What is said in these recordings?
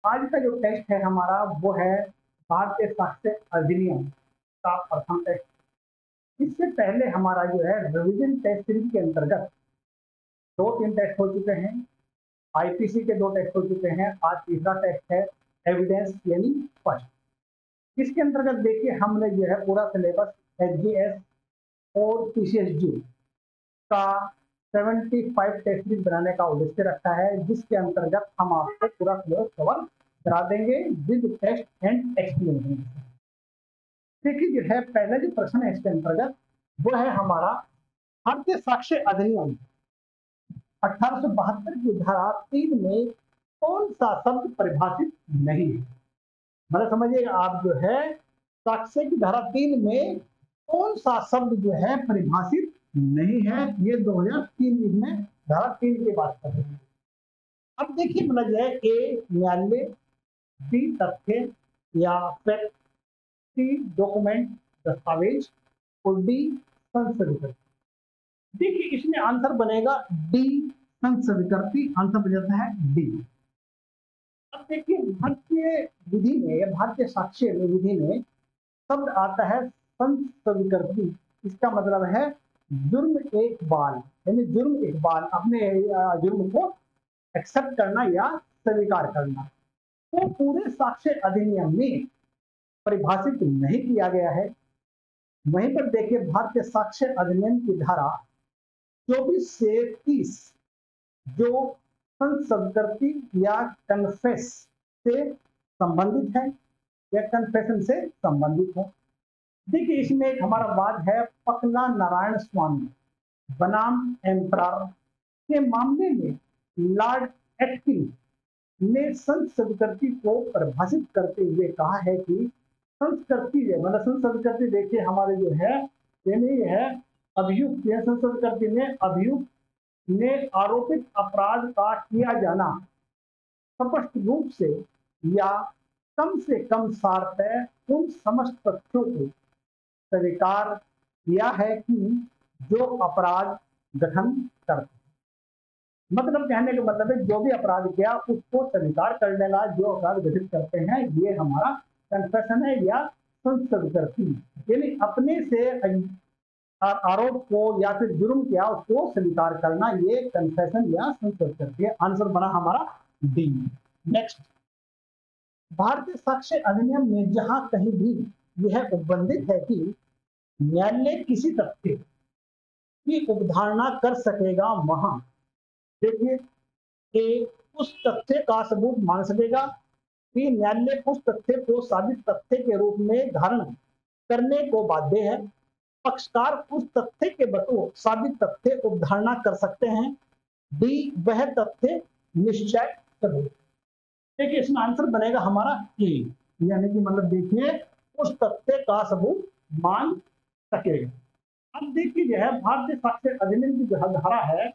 आज का जो टेस्ट है हमारा वो है भारतीय साक्ष्य अधिनियम का प्रथम टेस्ट। इससे पहले हमारा जो है रिवीजन टेस्ट सीरीज के अंतर्गत दो तीन टेस्ट हो चुके हैं। आईपीसी के दो टेस्ट हो चुके हैं। आज तीसरा टेस्ट है एविडेंस यानी फर्स्ट। इसके अंतर्गत देखिए हमने जो है पूरा सिलेबस एचजीएस और पीसीएसजी का 75 टेस्ट सीरीज बनाने का उद्देश्य रखा है, जिसके अंतर्गत हम आपको पूरा सिलेबस कवर करा देंगे विद टेस्ट एंड एक्सप्लेनेशन। देखिए जो है पहला जो प्रश्न है इसके अंतर्गत वो है हमारा भारतीय साक्ष्य अधिनियम 1872 की धारा 3 में कौन सा शब्द परिभाषित नहीं है। मतलब समझिएगा आप जो है साक्ष्य की धारा 3 में कौन सा शब्द जो है परिभाषित नहीं है। ये 2003 में धारा 3 की बात कर रहे हैं। अब देखिए मतलब जो है ए न्यायालय, बी तथ्य या फैक्ट, सी डॉक्यूमेंट दस्तावेज और डी संशोधित। देखिए इसमें आंसर बनेगा डी संशोधित। आंसर बन जाता है डी। अब देखिए भारतीय विधि में या भारतीय साक्ष्य विधि में शब्द आता है संशोधित। इसका मतलब है जुर्म एक बाल, यानी जुर्म एक बाल अपने जुर्म को एक्सेप्ट करना या स्वीकार करना। तो पूरे साक्ष्य अधिनियम में परिभाषित नहीं किया गया है। वहीं पर देखिए भारतीय साक्ष्य अधिनियम की धारा 24 से 30 जो संशोधन या कन्फेस से संबंधित है या कन्फेशन से संबंधित है। देखिए इसमें एक हमारा वाद है पकला नारायण स्वामी बनाम एम्परर के मामले में लॉर्ड एटकिन ने संस्कृति को परिभाषित करते हुए कहा है कि संस्कृति मतलब संस्कृति देखिए हमारे जो है यानी है अभियुक्त या संस्कृति में अभियुक्त ने आरोपित अपराध का किया जाना स्पष्ट रूप से या कम से कम सार्थक उन समस्त तथ्यों को स्वीकार किया है कि जो अपराध गठन करते। मतलब कहने का मतलब है जो भी अपराध किया उसको स्वीकार कर लेना, जो अपराध गठित करते हैं ये हमारा कन्फेशन है या संस्कृति, यानी अपने से आरोप को या फिर जुर्म किया उसको स्वीकार करना, ये कन्फेशन या संस्कृति है। आंसर बना हमारा डी। नेक्स्ट, भारतीय साक्ष्य अधिनियम में जहां कहीं भी यह उपबंधित है कि न्यायालय किसी तथ्य की उपधारणा कर सकेगा, वहां देखिए ए उस तथ्य का सबूत मान सकेगा, बी न्यायालय उस तथ्य को साबित तथ्य के रूप में धारण करने को बाध्य है, पक्षकार उस तथ्य के बतौर साबित तथ्य उपधारणा कर सकते हैं, डी वह तथ्य निश्चय सबूत। देखिए इसमें आंसर बनेगा हमारा ए, यानी कि मतलब देखिए उस तथ्य का सबूत मान सकेगा। अब देखिए जो है भारतीय साक्ष्य अधिनियम की जो धारा है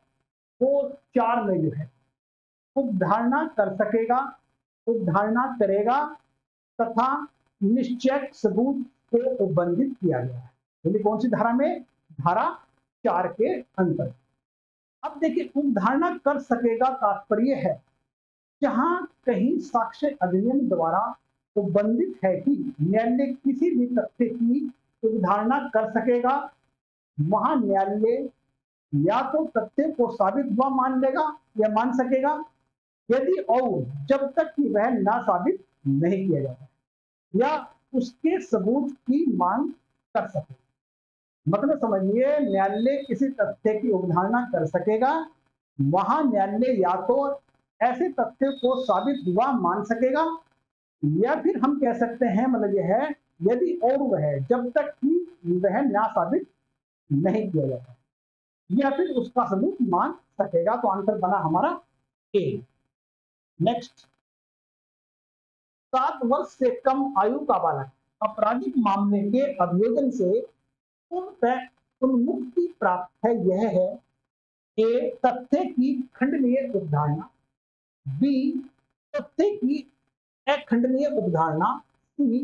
वो 4 में जो है उपधारणा कर सकेगा, उपधारणा करेगा तथा निश्चय सबूत को उपबंधित किया गया है। यानी कौन सी धारा में? धारा 4 के अंतर। अब देखिए उपधारणा कर सकेगा तात्पर्य है जहां कहीं साक्ष्य अधिनियम द्वारा उपबंधित है कि न्यायालय किसी भी तथ्य की उपधारणा कर सकेगा, वहां न्यायालय या तो तथ्य को साबित हुआ मान लेगा या मान सकेगा, यदि और जब तक कि वह ना साबित नहीं किया जाता या उसके सबूत की मांग कर सके। मतलब समझिए न्यायालय किसी तथ्य की उपधारणा कर सकेगा, वहां न्यायालय या तो ऐसे तथ्य को साबित हुआ मान सकेगा या फिर हम कह सकते हैं मतलब यह है यदि और वह जब तक कि वह ना साबित नहीं किया जाता या फिर उसका सबूत मान सकेगा। तो आंसर बना हमारा ए। नेक्स्ट, 7 वर्ष से कम आयु का बालक आपराधिक मामले के अभियोजन से उन्मुक्ति प्राप्त है। यह है ए तथ्य की खंडनीय उपधारणा, बी तथ्य की अखंडनीय उपधारणा, सी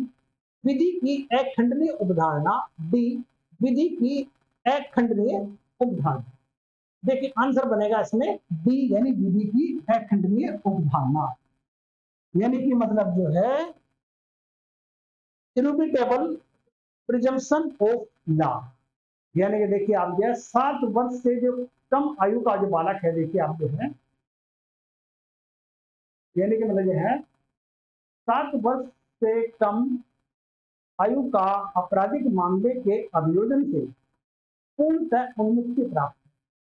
विधि की अखंडनीय उपधारणा, डी विधि की अखंडनीय उपधारणा। देखिए आंसर बनेगा इसमें डी यानी विधि की अखंडनीय उपधारणा। यानी कि मतलब जो है इनोविटेबल प्रिजम्पशन ऑफ लॉ, यानी कि देखिए आप जो है 7 वर्ष से जो कम आयु का जो बालक है, देखिए आप जो है, यानी कि मतलब जो है 7 वर्ष से कम आयु का आपराधिक मामले के अभियोजन से पूर्णतः उन्मुक्ति प्राप्त,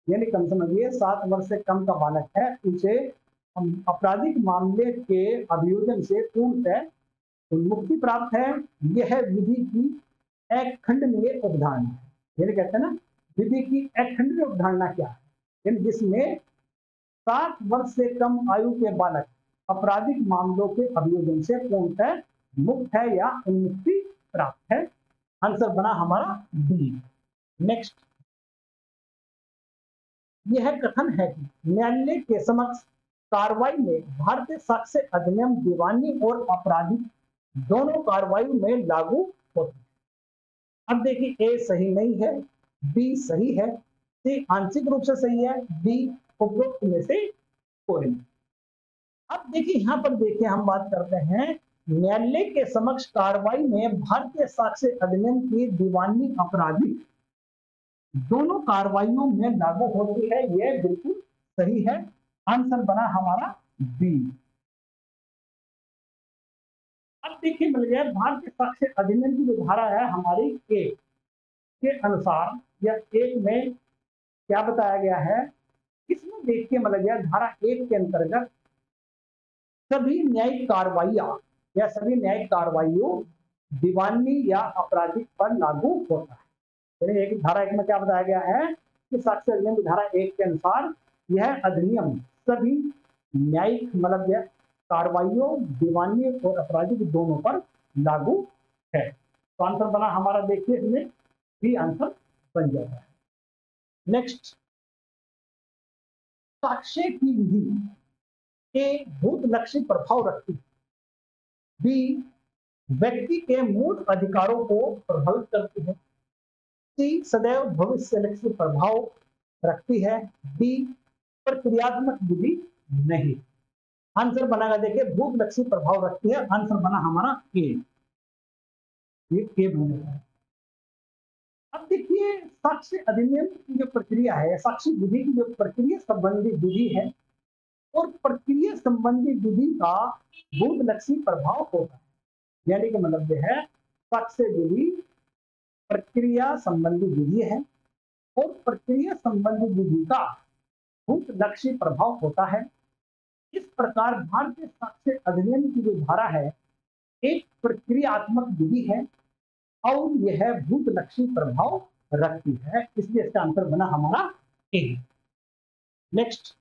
यानी कम समझिए 7 वर्ष से कम का बालक है, उसे आपराधिक मामले के अभियोजन से पूर्णतः उन्मुक्ति प्राप्त है। यह विधि की अखंडनीय अवधारणा है, यानी कहते हैं ना विधि की अखंडनीय अवधारणा क्या है, यानी जिसमें 7 वर्ष से कम आयु के बालक आपराधिक मामलों के अभियोजन से पूर्णतः मुक्त है या उन्मुक्ति प्राप्त है। आंसर बना हमारा बी। नेक्स्ट, यह कथन है कि न्यायालय के समक्ष कार्रवाई में भारतीय साक्ष्य अधिनियम दीवानी और आपराधिक दोनों कार्रवाई में लागू होती है। अब देखिए ए सही नहीं है, बी सही है, सी आंशिक रूप से सही है, डी उपरोक्त में से कोई नहीं। अब देखिए यहां पर देखिए हम बात करते हैं न्यायालय के समक्ष कार्रवाई में भारतीय साक्ष्य अधिनियम की दीवानी आपराधिक दोनों कार्रवाइयों में लागू होती है, यह बिल्कुल सही है। आंसर बना हमारा बी। अब देखिए मिल गया भारतीय साक्ष्य अधिनियम की जो धारा है हमारी ए के अनुसार या एक में क्या बताया गया है, इसमें देखिए मिल गया धारा 1 के अंतर्गत सभी न्यायिक कार्रवाइयां या सभी न्यायिक कार्रवाइयों दीवानी या आपराधिक पर लागू होता है। यानी एक धारा 1 में क्या बताया गया है कि साक्ष्य अधिनियम की धारा 1 के अनुसार यह अधिनियम सभी न्यायिक मतलब कार्रवाइयों दीवानी और आपराधिक दोनों पर लागू है। तो आंसर बना हमारा देखिए इसमें भी आंसर बन जाता है। नेक्स्ट, साक्ष्य की विधि ए भूतलक्षी प्रभाव रखती है, बी व्यक्ति के मूल अधिकारों को प्रभावित करती है, सी सदैव भविष्य लक्षी प्रभाव रखती है, डी प्रक्रियात्मक विधि नहीं। आंसर बनाएगा देखिए भूतलक्षी प्रभाव रखती है, आंसर बना हमारा ए, ये ए बनेगा। अब देखिए साक्ष्य अधिनियम की जो प्रक्रिया है, साक्ष्य विधि की जो प्रक्रिया संबंधी विधि है और प्रक्रिया संबंधी विधि का भूतलक्षी प्रभाव होता है, यानी कि मतलब जो है साक्ष्य विधि प्रक्रिया संबंधी विधि है और प्रक्रिया संबंधी विधि का भूतलक्षी प्रभाव होता है। इस प्रकार भारतीय साक्ष्य अधिनियम की जो धारा है एक प्रक्रियात्मक विधि है और यह भूतलक्षी प्रभाव रखती है, इसलिए इसका आंसर बना हमारा ए। नेक्स्ट,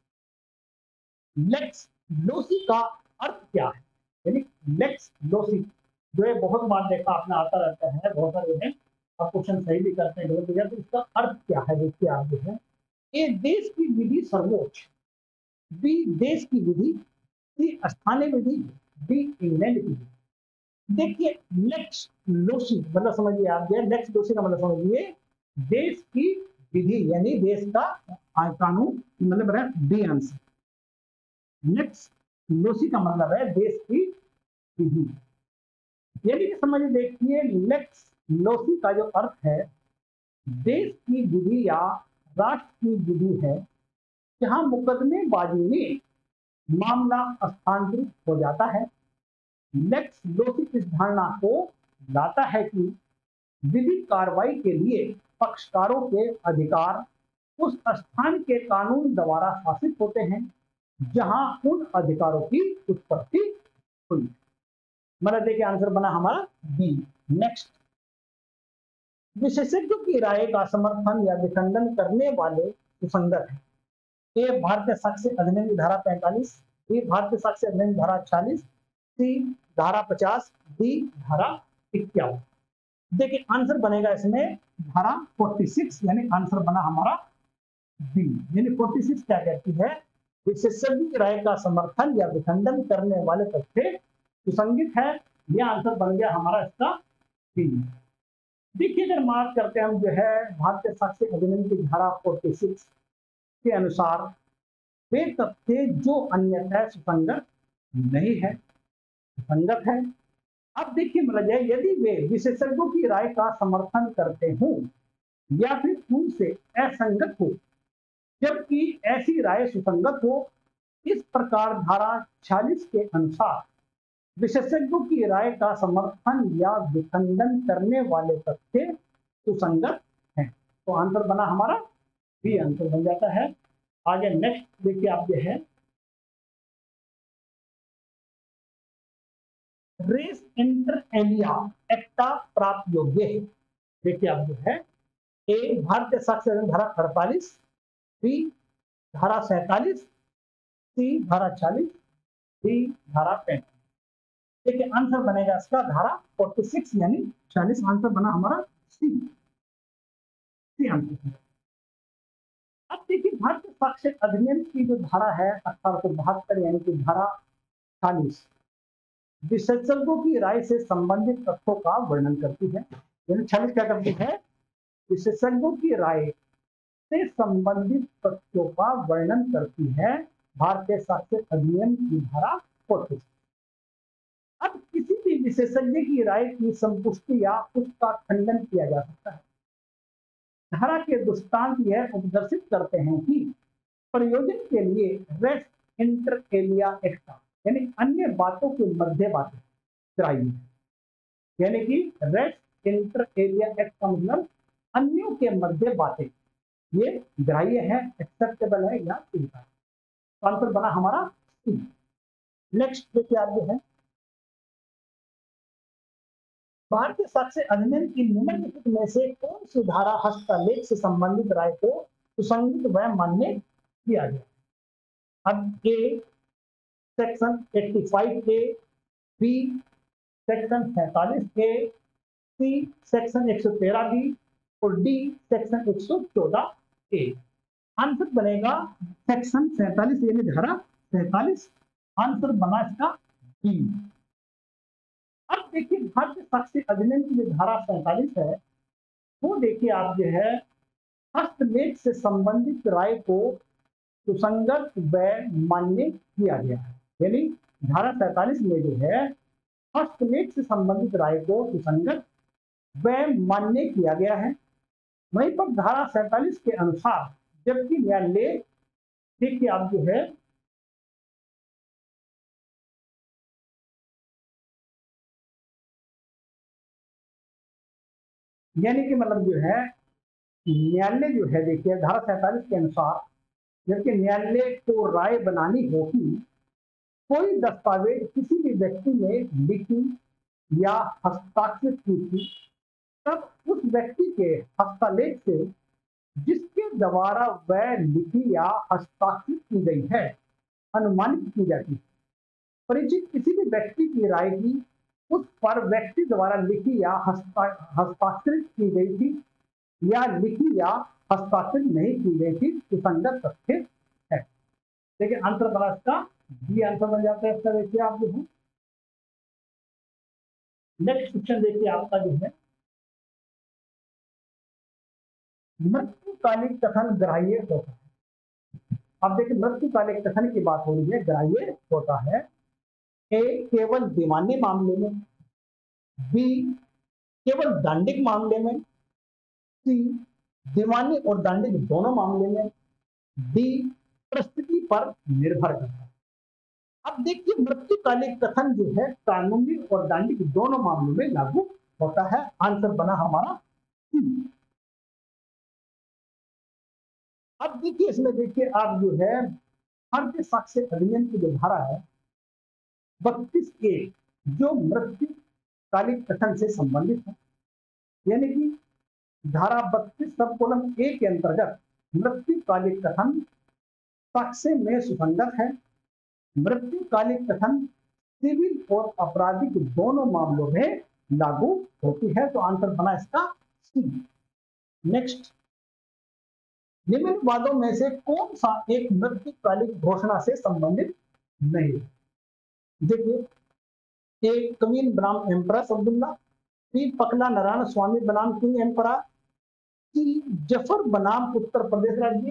लेक्स लोसी का अर्थ क्या है, यानी लेक्स लोसी जो है बहुत बार देखा आपने आता रहता है, बहुत सारे हैं आप क्वेश्चन सही भी करते हैं गलत भी करते हैं, तो इसका अर्थ क्या है देखिए आप जो है, ए देश की विधि सर्वोच्च, बी देश की विधि, सी स्थानीय विधि, डी इंग्लैंड की विधि। देखिए लेक्स लोसी मतलब समझिए आप जो लेक्स लोसी का मतलब समझिए देश की विधि यानी देश का कानून, मतलब है डी आंसर। लेक्स लोसी का मतलब है देश की विधि, यानी कि समझिए देखिए लेक्स लोसी का जो अर्थ है देश की विधि या राष्ट्र की विधि है जहां मुकदमेबाजी में मामला स्थानांतरित हो जाता है। लेक्स लोसी इस धारणा को लाता है कि विधि कार्रवाई के लिए पक्षकारों के अधिकार उस स्थान के कानून द्वारा शासित होते हैं जहां उन अधिकारों की उत्पत्ति हुई। मतलब देखिए आंसर बना हमारा बी। नेक्स्ट, विशेषज्ञों की राय का समर्थन या विखंडन करने वाले सुसंगत है, ए भारतीय साक्ष्य अधिनियम की धारा 45, बी भारतीय साक्ष्य अधिनियम की धारा 40, सी धारा 50, डी धारा 51। देखिए आंसर बनेगा इसमें धारा 46, यानी आंसर बना हमारा बी। यानी 46 क्या कहती है, विशेषज्ञ की राय का समर्थन या विखंडन करने वाले तथ्य सुसंगत है, यह आंसर बन गया हमारा इसका बी। देखिए अगर बात करते हैं हम जो है भारतीय साक्ष्य अधिनियम की धारा 46 के अनुसार वे तथ्य जो अन्यथा सुसंगत नहीं है, सुसंगत है। अब देखिए मतलब यदि वे विशेषज्ञों की राय का समर्थन करते हों या फिर उनसे असंगत हो, जबकि ऐसी राय सुसंगत हो, इस प्रकार धारा 46 के अनुसार विशेषज्ञों की राय का समर्थन या विखंडन करने वाले तथ्य सुसंगत हैं। तो आंसर बना हमारा बी आंसर बन जाता है। आगे नेक्स्ट देखिए आप जो है रेस इंटर एलिया एक्टा प्राप्त योग्य है। देखिए आप जो है ए भारतीय साक्ष्य अधिनियम धारा 48, बी धारा 47, सी धारा 40, डी धारा 35। देखिए आंसर बनेगा इसका धारा 46 यानी 40। आंसर बना हमारा सी, सी आंसर। अब देखिए भारतीय साक्ष्य अधिनियम की जो धारा है 1872 यानी कि धारा 40 विशेषज्ञों की राय से संबंधित तथ्यों का वर्णन करती है। यानी 40 क्या करती है? विशेषज्ञों की राय से संबंधित तथ्यों का वर्णन करती है भारतीय साक्ष्य अधिनियम की धारा 46। अब किसी भी विशेषज्ञ की राय की संपुष्टि या उसका खंडन किया जा सकता है। धारा के दृष्टांत यह उपदर्शित करते हैं कि प्रयोजन के लिए रेस्ट इंटर एलिया एक्टा यानी अन्य बातों के मध्य बातें ग्राह्य है। यानी कि रेस्ट इंटर एलिया एक्ट का मतलब अन्यों के मध्य बातें ये ग्राह्य है, एक्सेप्टेबल है या स्वीकार। तो आंसर बना हमारा सी। नेक्स्ट देखिए आप जो है भारतीय साक्ष्य अधिनियम की निम्नलिखित में से कौन सी धारा हस्तलेख से संबंधित राय को सुसंगत व मान्य किया गया? अब A section 85 A, B section 47 A, C section 113 B और डी सेक्शन 114 ए। आंसर बनेगा सेक्शन 47 यानी धारा 47। आंसर बना इसका बी। अब देखिए भारतीय साक्ष्य अधिनियम की जो धारा 47 है वो देखिए आप जो है हस्तलेख से संबंधित राय को सुसंगत व मान्य किया गया है। यानी धारा 47 में जो है हस्तलेख से संबंधित राय को सुसंगत व मान्य किया गया है। वहीं पर धारा 47 के अनुसार जबकि न्यायालय देखिए आप जो है यानी कि मतलब जो है न्यायालय जो है देखिए धारा 47 के अनुसार जबकि न्यायालय को राय बनानी होगी कोई दस्तावेज किसी भी व्यक्ति ने लिखी या हस्ताक्षरित की थी तब उस व्यक्ति के हस्तलेख से जिसके द्वारा वह लिखी या हस्ताक्षरित की गई है अनुमानित की जाती है। परिचित किसी भी व्यक्ति की राय की उस पर व्यक्ति द्वारा लिखी या हस्ताक्षरित की गई थी या लिखी या हस्ताक्षरित नहीं की गई थी सुसंगत तथ्य है। देखिए आंसर बना इसका बी आंसर बन जाता है इसका। देखिए आप जो है नेक्स्ट क्वेश्चन देखिए आपका जो है मृत्युकालिक कथन ग्राह्य होता है। अब देखिए मृत्युकालिक कथन की बात हो रही है, ग्राह्य होता है ए केवल दीवानी मामले में, बी केवल दंडिक मामले में, सी दीवानी और दंडिक दोनों मामले में, डी परिस्थिति पर निर्भर करता है। अब देखिए मृत्युकालिक कथन जो है कानूनी और दंडिक दोनों मामलों में लागू होता है। आंसर बना हमारा सी। अब देखिए इसमें देखिए आप जो है भारतीय साक्ष्य अधिनियम की जो धारा है 32 ए जो मृत्युकालिक कथन से संबंधित है। यानी कि धारा 32 सबकोलन ए के अंतर्गत मृत्युकालिक कथन साक्ष्य में सुसंगत है। मृत्युकालिक कथन सिविल और आपराधिक दोनों मामलों में लागू होती है। तो आंसर बना इसका सी। नेक्स्ट निम्न वादों में से कौन सा एक मृत्युकालिक घोषणा से संबंधित नहीं है? देखिए ए कमीन बनाम एम्परर अब्दुल्ला, बी पकला नारायण स्वामी बनाम किंग एम्परर, सी जफर बनाम उत्तर प्रदेश राज्य,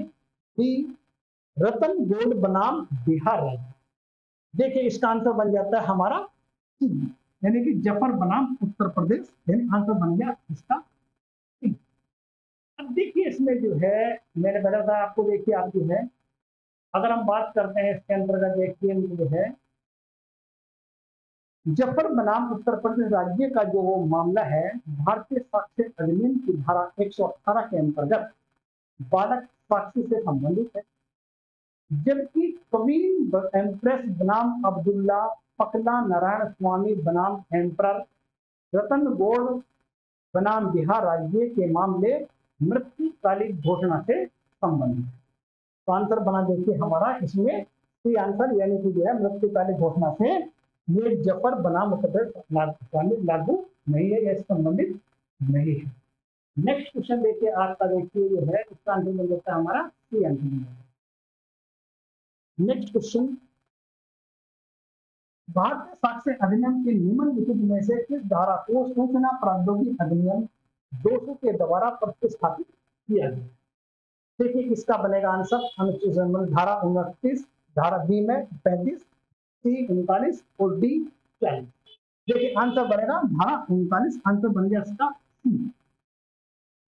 डी रतन गोल्ड बनाम बिहार राज्य। देखिए इसका आंसर बन जाता है हमारा सी, यानी कि जफर बनाम उत्तर प्रदेश, यानी आंसर बन गया इसका सी। अब देखिए इसमें जो है मैंने बताया था आपको, देखिए आप जो है अगर हम बात करते हैं इसके अंतर्गत देखिए जो है जफर बनाम उत्तर प्रदेश राज्य का जो मामला है, भारतीय साक्ष्य अधिनियम की धारा 118 के अंतर्गत बालक साक्षी से संबंधित है, जबकि क्वीन एम्प्रेस बनाम अब्दुल्ला पकला नारायण स्वामी बनाम एम्पर रतन गोड़ बनाम बिहार राज्य के मामले मृत्युकालिक घोषणा से संबंधित है। तो आंसर बना देखिए हमारा इसमें सी आंसर, यानी कि जो है मृत्युकालिक घोषणा से ये जफर बनाम उत्तर प्रदेश लागू नहीं है, यह संबंधित नहीं है। नेक्स्ट क्वेश्चन देखिए आपका, देखिए जो है इसका आंसर मिल जाता है हमारा सी आंसर मिल जाता है। नेक्स्ट क्वेश्चन, भारतीय साक्ष्य अधिनियम के निम्नलिखित में से किस धारा को सूचना प्रौद्योगिकी अधिनियम 200 के द्वारा प्रतिस्थापित किया गया? देखिए इसका बनेगा आंसर अनुच्छेद धारा 29, धारा बी में 35, सी 39 और डी 40। देखिए आंसर बनेगा धारा 39, आंसर बन गया इसका सी।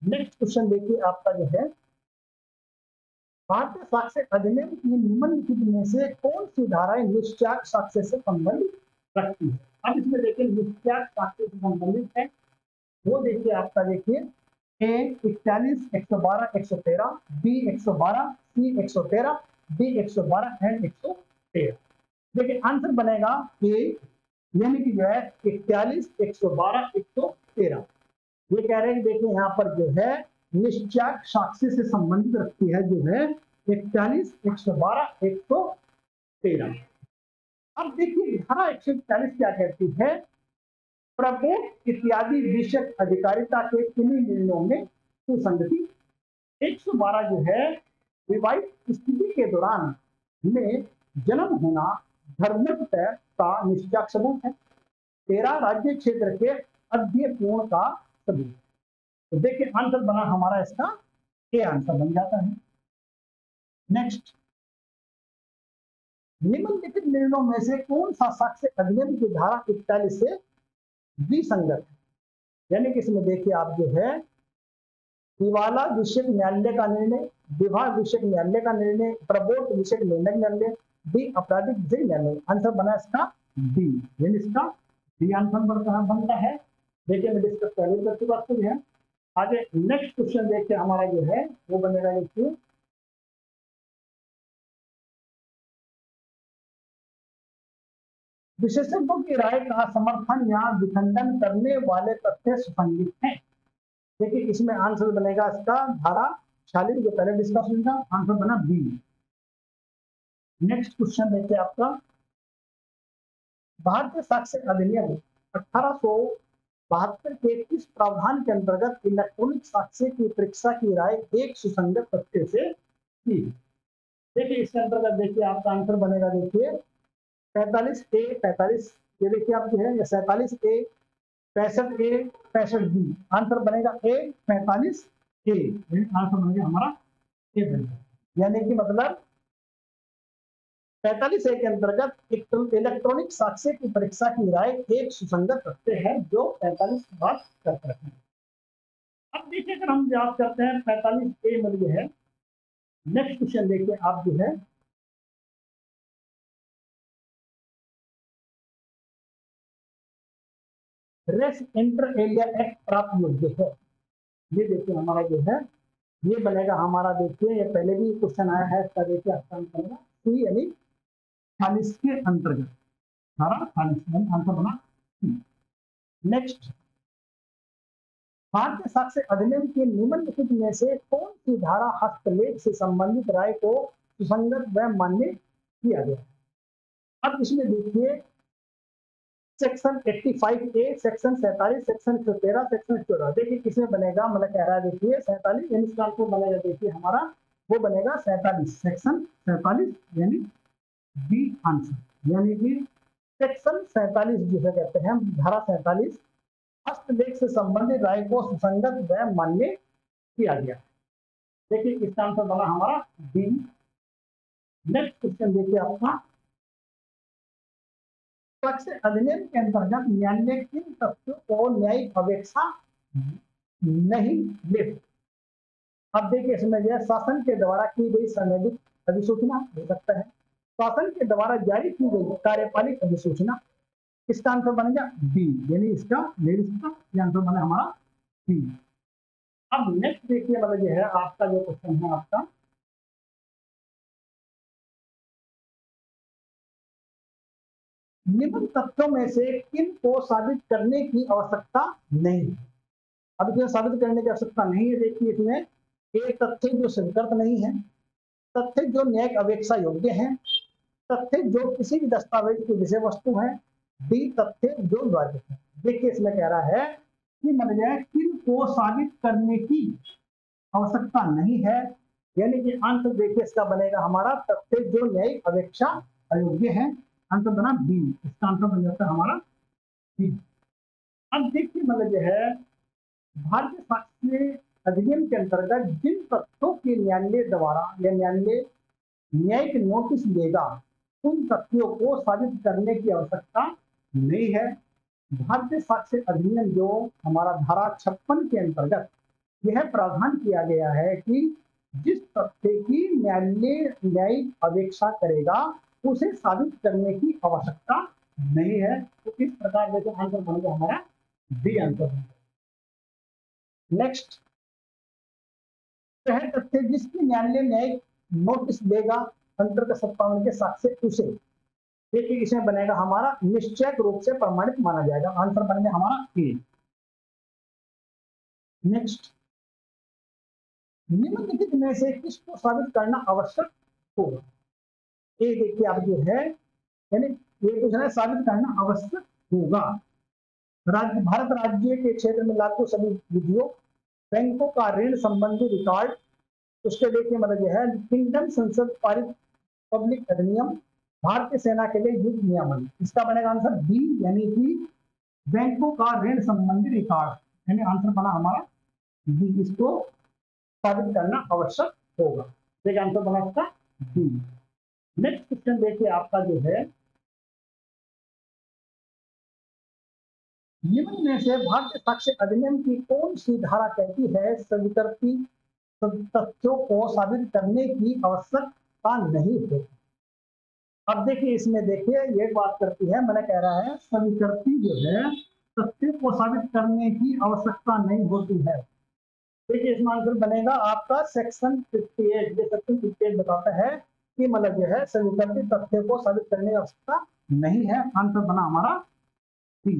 नेक्स्ट क्वेश्चन देखिए आपका जो है, भारतीय साक्ष्य अधिनियम की निम्नलिखित में से कौन सी धाराएं निश्चयाक साक्ष्य से संबंधित रखती है? अब इसमें देखिए निश्चयाक साक्ष्य से संबंधित है वो देखिए आपका, देखिए ए 41, 112, 113, बी 112, सी 113, डी 112 एंड 113। देखिए आंसर बनेगा ए, यानी कि जो है 41, 112, 113। ये कह रहे हैं देखिए यहाँ पर जो है निश्चयाक साक्ष्य से संबंधित रखती है जो है 41, 112, 113। अब देखिए धारा 141 क्या कहती है, प्रबोध इत्यादि विषय अधिकारिता के किन्हीं निर्णयों में सुसंगति। 112 जो है विवाहित स्थिति के दौरान में जन्म होना धर्मतः का निश्चयाक सबूत है। 13 राज्य क्षेत्र के अध्ययपूर्ण का सबूत। तो देखिए आंसर बना हमारा इसका ए आंसर बन जाता है। नेक्स्ट, निम्नलिखित निर्णयों में से कौन सा साक्ष्य अधिनियम की धारा 41 से विसंगत है? यानी कि इसमें देखिए आप जो है विवाला विषयक न्यायालय का निर्णय, विवाह विषयक न्यायालय का निर्णय, प्रबोध विषयक न्यायालय, डी आपराधिक विषयक न्यायालय। आंसर बना इसका डी, यानी इसका डी आंसर बनता है। देखिए मैं डिस्कस पहले कर चुका आपको है। आगे नेक्स्ट क्वेश्चन देखिए हमारा जो है वो बनेगा, देखिए विशेषज्ञों की राय का समर्थन या विखंडन करने वाले तथ्य सुसंगत हैं। देखिए इसमें आंसर बनेगा इसका धारा 46 जो पहले डिस्कस हुआ था, आंसर बना बी। नेक्स्ट क्वेश्चन देखिए आपका, भारतीय साक्ष्य अधिनियम 1872 के किस प्रावधान के अंतर्गत इलेक्ट्रॉनिक साक्ष्य की परीक्षा की राय एक सुसंगत तथ्य से की? देखिए इसके अंतर्गत देखिए आपका आंसर बनेगा, देखिए 45A 45, ये देखिए आप जो है 47A 65A 65B। आंसर बनेगा ए 45A, आंसर बनेगा हमारा ए बनेगा। यानी कि मतलब 45A के अंतर्गत इलेक्ट्रॉनिक साक्ष्य की परीक्षा की राय एक सुसंगत तथ्य है जो 45 की बात करते हैं। अब देखिए अगर हम याद करते हैं 45A में जो है नेक्स्ट क्वेश्चन देखिए आप जो है रेस इंटर एरिया एक्ट प्राप्त योग्य है। ये देखिए हमारा जो है ये बनेगा हमारा, देखिए ये पहले भी क्वेश्चन आया है इसका, देखिए आपका आंसर बनेगा सी, यानी 40 के अंतर्गत धारा 40 आंसर बना। नेक्स्ट, भारतीय साक्ष्य अधिनियम के निम्नलिखित में से कौन सी धारा हस्तलेख से संबंधित राय को सुसंगत व मान्य किया गया? अब इसमें देखिए section 85A, section 47, section 113, section 14। देखिए किसमें बनेगा, मतलब कह रहा है देखिए 47, यानी इसका आंसर बनेगा देखिए हमारा वो बनेगा 47, सेक्शन 47 यानी बी आंसर। यानी कि सेक्शन 47 जिसे कहते हैं धारा 47 हस्तलेख से संबंधित राय को सुसंगत व मान्य किया गया। देखिए इसका आंसर बना हमारा बी। नेक्स्ट क्वेश्चन देखिए आपका, साक्ष्य अधिनियम के अंतर्गत न्यायालय किन तथ्यों को न्यायिक अपेक्षा नहीं ले। अब देखिए इसमें जो है शासन के द्वारा की गई संविधिक अधिसूचना हो सकता है, शासन के द्वारा जारी की गई कार्यपालिक अधिसूचना, इसका आंसर बनेगा बी, यानी इसका ये आंसर बने हमारा बी। अब नेक्स्ट देखिए मतलब ये है आपका जो क्वेश्चन है आपका निम्न तथ्यों में से किन को साबित करने की आवश्यकता नहीं। अब इसमें साबित करने की आवश्यकता नहीं है। देखिए इसमें ए तथ्य जो स्वीकृत नहीं है, तथ्य जो न्यायिक अपेक्षा योग्य है, तथ्य जो किसी भी दस्तावेज की विषय वस्तु है, डी तथ्य जो वाजिब है। देखिए इसमें कह रहा है कि मान जाए किन को साबित करने की आवश्यकता नहीं है, यानी कि आंसर देखिए इसका बनेगा हमारा तथ्य जो न्यायिक अपेक्षा अयोग्य है, आंसर बना बी, इसका आंसर बन जाता है हमारा बी। अब देखिए मतलब जो है भारतीय साक्ष्य अधिनियम के अंतर्गत जिन तथ्यों के न्यायालय द्वारा या न्यायालय न्यायिक नोटिस देगा उन तथ्यों को साबित करने की आवश्यकता नहीं है। भारतीय साक्ष्य अधिनियम जो हमारा धारा 56 के अंतर्गत यह प्रावधान किया गया है कि जिस तथ्य की न्यायालय न्यायिक अपेक्षा करेगा उसे साबित करने की आवश्यकता नहीं है। तो इस प्रकार देखो आंसर बनेगा हमारा बी आंसर। नेक्स्ट वह तथ्य जिसकी न्यायालय न्यायिक नोटिस देगा अंतर्गत 57 के साक्ष्य उसे, देखिए इसमें बनेगा हमारा निश्चय रूप से प्रमाणित माना जाएगा, आंसर बनेगा हमारा ए। नेक्स्ट निम्नलिखित में से किसको साबित करना आवश्यक होगा। ये देखिए आप जो है यानी ये कुछ है साबित करना आवश्यक होगा। भारत राज्य के क्षेत्र में लागू सभी विधियों, बैंकों का ऋण संबंधी रिकॉर्ड, उसके देखिए मतलब यह है किंगडम संसद पारित पब्लिक अधिनियम, भारतीय सेना के लिए युद्ध नियमावली, इसका बनेगा आंसर बी, यानी कि बैंकों का ऋण संबंधी रिकॉर्ड, यानी आंसर बना हमारा बी, इसको साबित करना आवश्यक होगा। देखिए आंसर बना इसका बी। नेक्स्ट क्वेश्चन देखिए आपका जो है निम्न में से भारतीय साक्ष्य अधिनियम की कौन सी धारा कहती है स्वीकृति तथ्यों को साबित करने की आवश्यकता नहीं है। अब देखिए इसमें देखिए ये बात करती है, मैंने कह रहा है स्वीकृति जो है तथ्य को साबित करने की आवश्यकता नहीं होती है। देखिए इसमें आंसर बनेगा आपका सेक्शन 58, जो सेक्शन 58 बताता है कि मतलब जो है स्वीकृति तथ्य को साबित करने की आवश्यकता नहीं है, आंसर बना हमारा सी।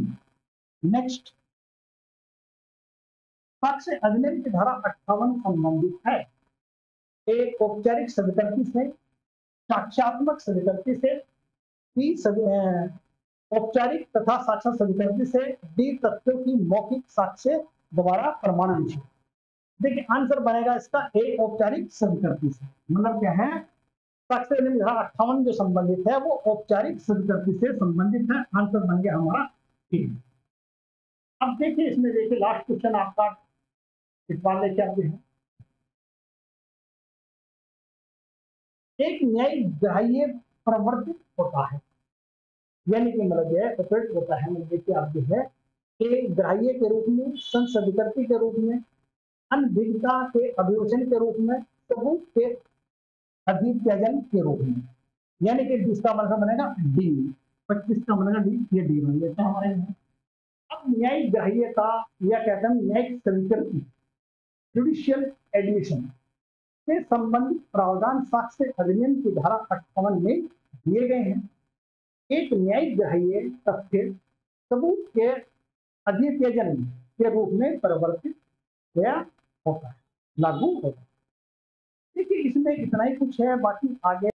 नेक्स्ट साक्ष्य अधिनियम की धारा 58 संबंधित है एक औपचारिक स्वीकृति से, साक्ष्यात्मक स्वीकृति से, बी औपचारिक तथा साक्ष्य स्वीकृति से, डी तथ्यों की मौखिक साक्ष्य द्वारा प्रमाणन से। देखिए आंसर बनेगा इसका ए औपचारिक स्वीकृति से। मतलब क्या है साक्ष्य अधिनियम धारा 58 जो संबंधित है वो औपचारिक स्वीकृति से संबंधित है, आंसर बन गया हमारा ए। अब देखिए इसमें देखिए लास्ट क्वेश्चन आपका इस बार लेके आते हैं। एक न्यायिक ग्राह्य प्रवर्तित होता है, यानी कि मतलब है ऑपरेट होता है, मतलब देखिए आप जो है एक ग्राह्य के रूप में, संस्वीकृति के रूप में, अनभिज्ञता के अभियोजन के रूप में, सबूत के अधित्यजन के रूप में, यानी कि जिसका मतलब बनेगा डी, 25 का बनेगा डी, ये डी बन जाता है हमारे यहाँ। अब न्यायिक ग्राह्यता या कहते हैं न्यायिक स्वीकृति जुडिशियल एडमिशन से संबंधित प्रावधान साक्ष्य अधिनियम की धारा 58 में दिए गए हैं। एक न्यायिक ग्राह्य तथ्य सबूत के अधित्यजन के रूप में परिवर्तित गया होता है, लागू होता है। देखिए इसमें इतना ही कुछ है, बाकी आगे